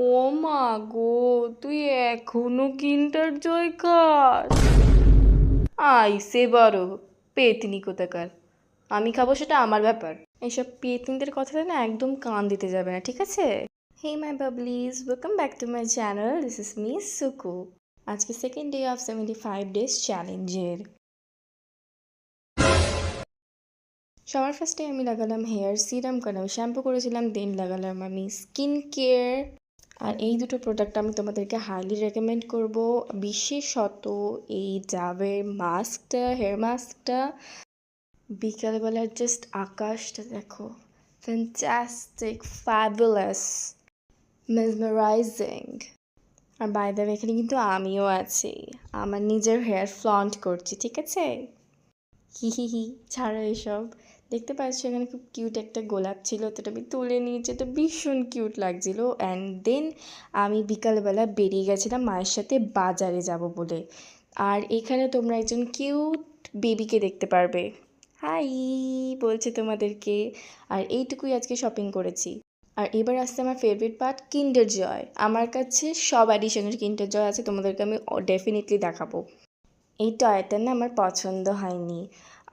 ও মা গো, তুই এখনো কিন্ডার জয় খাস? আইসে বড় পেতনি কোথাকার। আমি খাবো সেটা আমার ব্যাপার। এইসব পেতনিদের কথাতে না একদম কান দিতে যাবে না, ঠিক আছে? Hey my bubblies, welcome back to my channel. This is me Suku. আজকে সেকেন্ড ডে অফ 75 ডেজ চ্যালেঞ্জের। সবার ফার্স্টে আমি লাগালাম হেয়ার সিরাম, কারণ আমি শ্যাম্পু করেছিলাম, দেন লাগালাম আমি স্কিন কেয়ার। আর এই দুটো প্রোডাক্ট আমি তোমাদেরকে হাইলি রেকমেন্ড করব, বিশেষত এই ডাবের মাস্কটা, হেয়ার মাস্কটা। বিকালবেলার জাস্ট আকাশটা দেখো, ফ্যান্টাস্টিক, ফ্যাবুলাস, মেসমারাইজিং। আর বাই দ্য ওয়ে এখানে কিন্তু আমিও আছি, আমার নিজের হেয়ার ফ্লন্ট করছি, ঠিক আছে? হি হি হি, ছাড়ো এসব। দেখতে পাচ্ছ এখানে খুব কিউট একটা গোলাপ ছিল, তো আমি তুলে নিয়েছি, তো ভীষণ কিউট লাগছিল। অ্যান্ড দেন আমি বিকালবেলা বেরিয়ে গেছিলাম মায়ের সাথে বাজারে যাব বলে। আর এখানে তোমরা একজন কিউট বেবিকে দেখতে পারবে, হাই বলছে তোমাদেরকে। আর এইটুকুই আজকে শপিং করেছি। আর এবার আসছে আমার ফেভারিট পার্ট, কিন্ডার জয়। আমার কাছে সব অ্যাডিশনের কিন্ডার জয় আছে, তোমাদেরকে আমি ডেফিনেটলি দেখাবো। এই টয়টা না আমার পছন্দ হয়নি।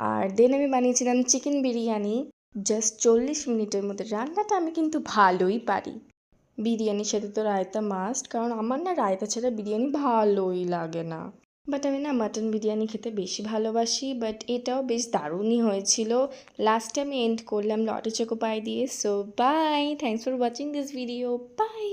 আর দেন আমি বানিয়েছিলাম চিকেন বিরিয়ানি, জাস্ট 40 মিনিটের মধ্যে। রান্নাটা আমি কিন্তু ভালোই পারি। বিরিয়ানির সাথে তো রায়তা মাস্ট, কারণ আমার না রায়তা ছাড়া বিরিয়ানি ভালোই লাগে না। বাট আমি না মাটন বিরিয়ানি খেতে বেশি ভালোবাসি, বাট এটাও বেশ দারুণই হয়েছিল। লাস্টে আমি এন্ড করলাম লটে চোকো পাই দিয়ে। So bye, thanks for watching this video, by.